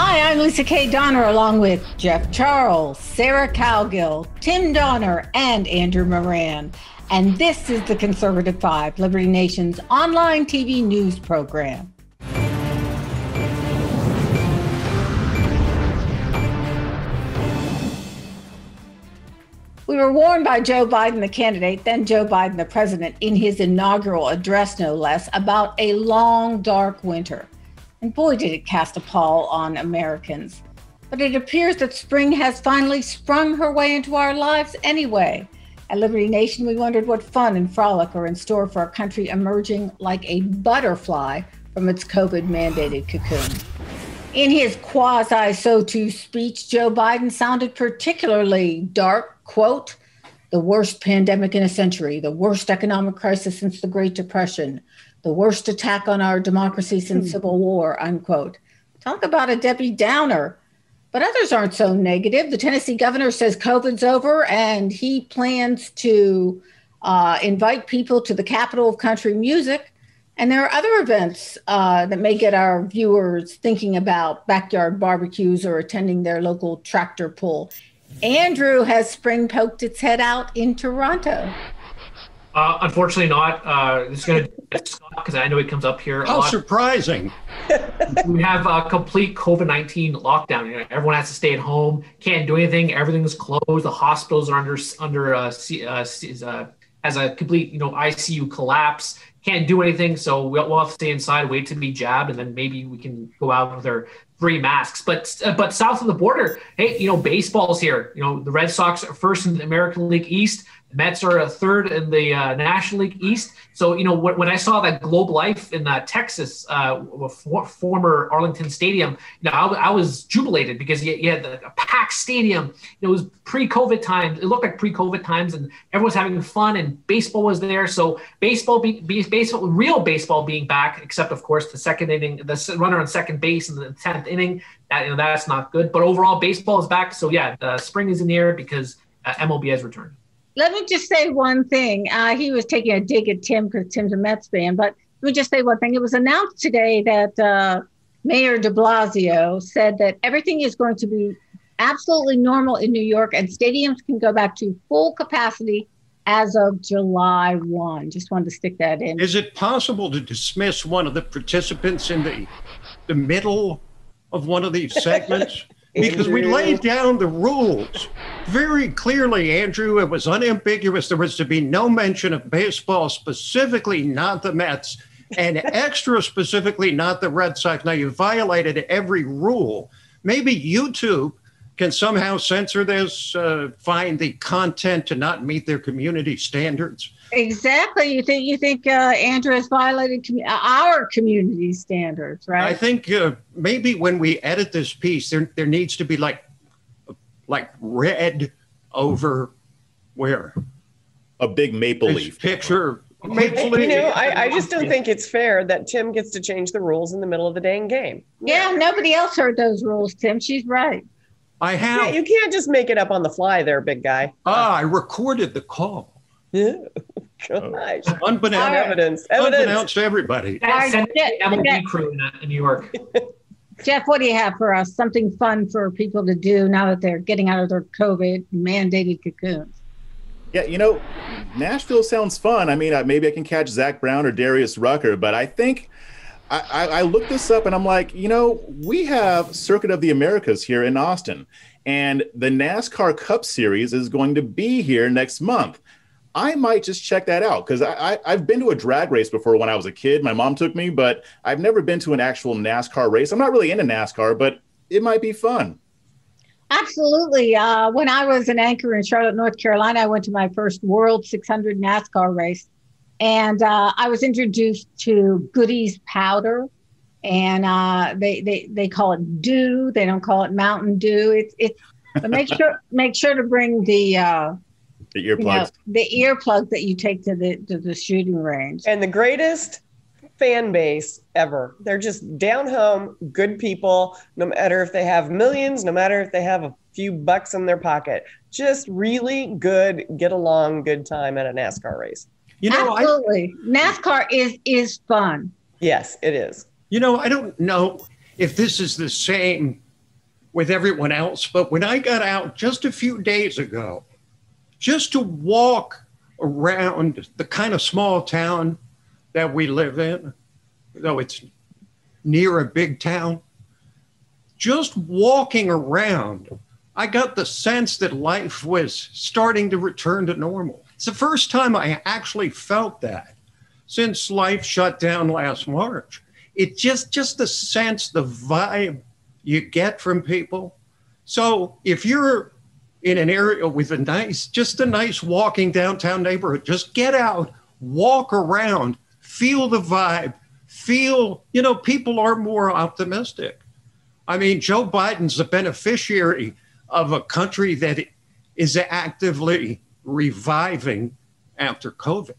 Hi, I'm Lisa K. Donner, along with Jeff Charles, Sarah Cowgill, Tim Donner, and Andrew Moran. And this is the Conservative Five, Liberty Nation's online TV news program. We were warned by Joe Biden, the candidate, then Joe Biden, the president, in his inaugural address, no less, about a long, dark winter. And boy, did it cast a pall on Americans. But it appears that spring has finally sprung her way into our lives anyway. At Liberty Nation, we wondered what fun and frolic are in store for a country emerging like a butterfly from its COVID-mandated cocoon. In his quasi-so-to speech, Joe Biden sounded particularly dark, quote, "The worst pandemic in a century, the worst economic crisis since the Great Depression, the worst attack on our democracy since Civil War," unquote. Talk about a Debbie Downer. But others aren't so negative. The Tennessee governor says COVID's over, and he plans to invite people to the capital of country music. And there are other events that may get our viewers thinking about backyard barbecues or attending their local tractor pull. Andrew, has spring poked its head out in Toronto? Unfortunately not. It's going to because I know it comes up here a lot. How surprising. We have a complete COVID-19 lockdown. You know, everyone has to stay at home, can't do anything. Everything's closed. The hospitals are under as a complete ICU collapse. Can't do anything. So we'll have to stay inside, wait to be jabbed, and then maybe we can go out with our free masks. But south of the border, hey, baseball's here. The Red Sox are first in the American League East. The Mets are a third in the National League East. So, when I saw that Globe Life in Texas, former Arlington Stadium, I was jubilated because you had a packed stadium. It was pre-COVID times. It looked like pre-COVID times, and everyone was having fun, and baseball was there. So real baseball being back, except, of course, the second inning, the runner on second base in the 10th inning, that's not good. But overall, baseball is back. So, yeah, spring is in the air because MLB has returned. Let me just say one thing. He was taking a dig at Tim because Tim's a Mets fan, but let me just say one thing. It was announced today that Mayor de Blasio said that everything is going to be absolutely normal in New York and stadiums can go back to full capacity as of July 1. Just wanted to stick that in. Is it possible to dismiss one of the participants in the middle of one of these segments? Because we laid down the rules very clearly, Andrew. It was unambiguous. There was to be no mention of baseball, specifically not the Mets, and extra specifically not the Red Sox. Now, you violated every rule. Maybe YouTube can somehow censor this, find the content to not meet their community standards. Exactly. You think Andrew has violated our community standards, right? I think maybe when we edit this piece, there needs to be like red over where a big maple leaf picture. Maple leaf. I just don't think it's fair that Tim gets to change the rules in the middle of the dang game. Yeah, nobody else heard those rules, Tim. She's right. I have. Yeah, you can't just make it up on the fly there, big guy. I recorded the call. Yeah. Gosh. Unbeknownst to everybody. Send the MLB crew in New York. Jeff, what do you have for us? Something fun for people to do now that they're getting out of their COVID-mandated cocoons. Yeah, Nashville sounds fun. I mean, maybe I can catch Zach Brown or Darius Rucker, but I think I looked this up and I'm like, we have Circuit of the Americas here in Austin, and the NASCAR Cup Series is going to be here next month. I might just check that out because I've been to a drag race before when I was a kid. My mom took me, but I've never been to an actual NASCAR race. I'm not really into NASCAR, but it might be fun. Absolutely. When I was an anchor in Charlotte, North Carolina, I went to my first World 600 NASCAR race. And I was introduced to Goodies powder. And they call it Dew. They don't call it Mountain Dew. But make sure to bring the earplugs. The earplugs that you take to the shooting range. And the greatest fan base ever. They're just down home, good people, no matter if they have millions, no matter if they have a few bucks in their pocket. Just really good, get along, good time at a NASCAR race. Absolutely. NASCAR is fun. Yes, it is. I don't know if this is the same with everyone else. But when I got out just a few days ago, just to walk around the kind of small town that we live in, though it's near a big town, just walking around, I got the sense that life was starting to return to normal. It's the first time I actually felt that since life shut down last March. It just the sense, the vibe you get from people. So if you're in an area with just a nice walking downtown neighborhood, just get out, walk around, feel the vibe, people are more optimistic. I mean, Joe Biden's the beneficiary of a country that is actively reviving after COVID.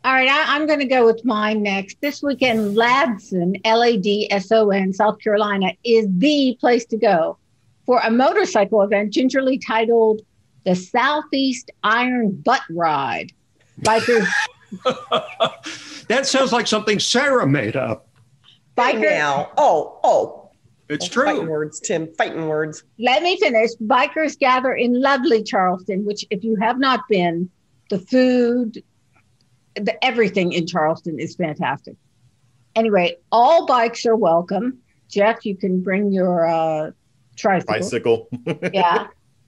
All right, I'm going to go with mine next. This weekend, Ladson, Ladson, South Carolina, is the place to go for a motorcycle event gingerly titled the Southeast Iron Butt Ride. Bikers. That sounds like something Sarah made up. Bikers. Now, oh. It's true. Fighting words, Tim. Fighting words. Let me finish. Bikers gather in lovely Charleston, which, if you have not been, the food, everything in Charleston is fantastic. Anyway, all bikes are welcome. Jeff, you can bring your tricycle. Yeah.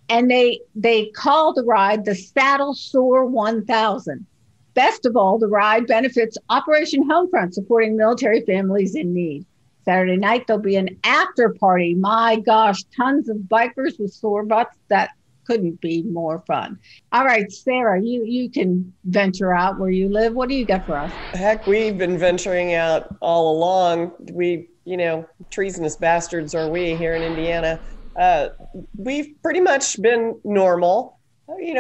And they call the ride the Saddle Sore 1000. Best of all, the ride benefits Operation Homefront, supporting military families in need. Saturday night, there'll be an after party. My gosh, tons of bikers with sore butts. That couldn't be more fun. All right, Sarah, you can venture out where you live. What do you got for us? Heck, we've been venturing out all along. We, treasonous bastards are we here in Indiana. We've pretty much been normal.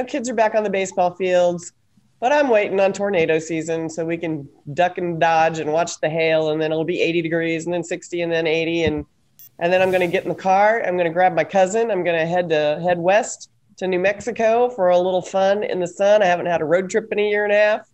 Kids are back on the baseball fields. But I'm waiting on tornado season so we can duck and dodge and watch the hail, and then it'll be 80 degrees and then 60 and then 80. And then I'm going to get in the car. I'm going to grab my cousin. I'm going to head west to New Mexico for a little fun in the sun. I haven't had a road trip in a year and a half.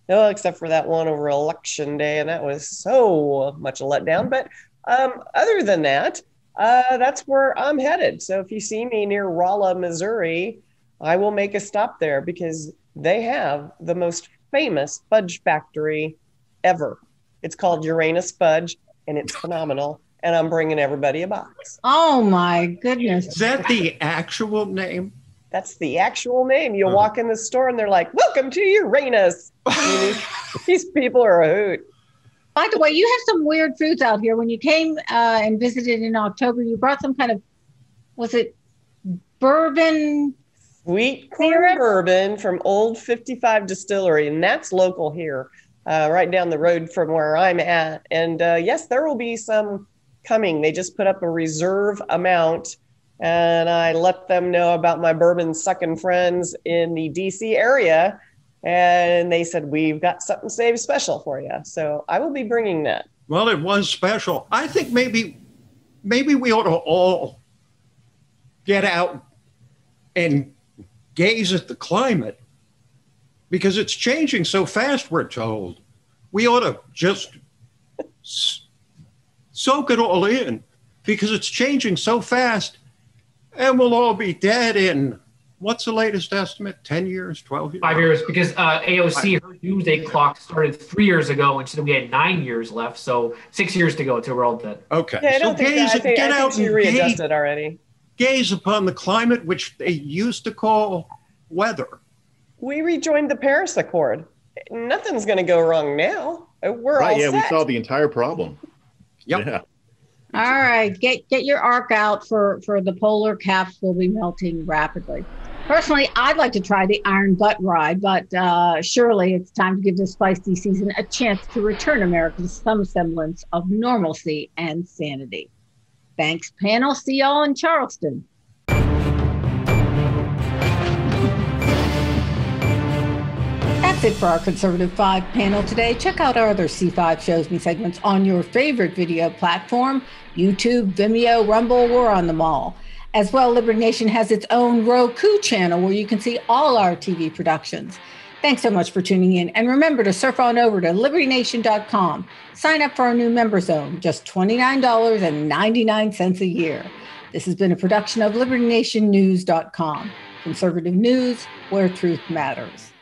No, except for that one over Election Day. And that was so much a letdown. But other than that, that's where I'm headed. So if you see me near Rolla, Missouri, I will make a stop there because they have the most famous fudge factory ever. It's called Uranus Fudge, and it's phenomenal. And I'm bringing everybody a box. Oh, my goodness. Is that the actual name? That's the actual name. You'll walk in the store, and they're like, welcome to Uranus. These people are a hoot. By the way, you have some weird foods out here. When you came and visited in October, you brought some kind of, was it bourbon? Sweet corn bourbon from Old 55 Distillery, and that's local here, right down the road from where I'm at. And yes, there will be some coming. They just put up a reserve amount, and I let them know about my bourbon sucking friends in the DC area, and they said, we've got something saved special for you. So I will be bringing that. Well, it was special. I think maybe we ought to all get out and gaze at the climate because it's changing so fast, we're told. We ought to just soak it all in because it's changing so fast and we'll all be dead in, what's the latest estimate? 10 years, 12 years? 5 years, because AOC, her doomsday clock started 3 years ago and she said we had 9 years left. So 6 years to go until we're all dead. Okay. Yeah, I think she readjusted already. Gaze upon the climate, which they used to call weather. We rejoined the Paris Accord. Nothing's going to go wrong now. We're all set. We solved the entire problem. Yep. Yeah. All right, get your arc out for the polar caps will be melting rapidly. Personally, I'd like to try the Iron Butt Ride, but surely it's time to give this feisty season a chance to return America to some semblance of normalcy and sanity. Thanks, panel. See y'all in Charleston. That's it for our Conservative 5 panel today. Check out our other C5 shows and segments on your favorite video platform, YouTube, Vimeo, Rumble, we're on them all. As well, Liberty Nation has its own Roku channel where you can see all our TV productions. Thanks so much for tuning in. And remember to surf on over to libertynation.com. Sign up for our new member zone, just $29.99 a year. This has been a production of libertynationnews.com. Conservative news where truth matters.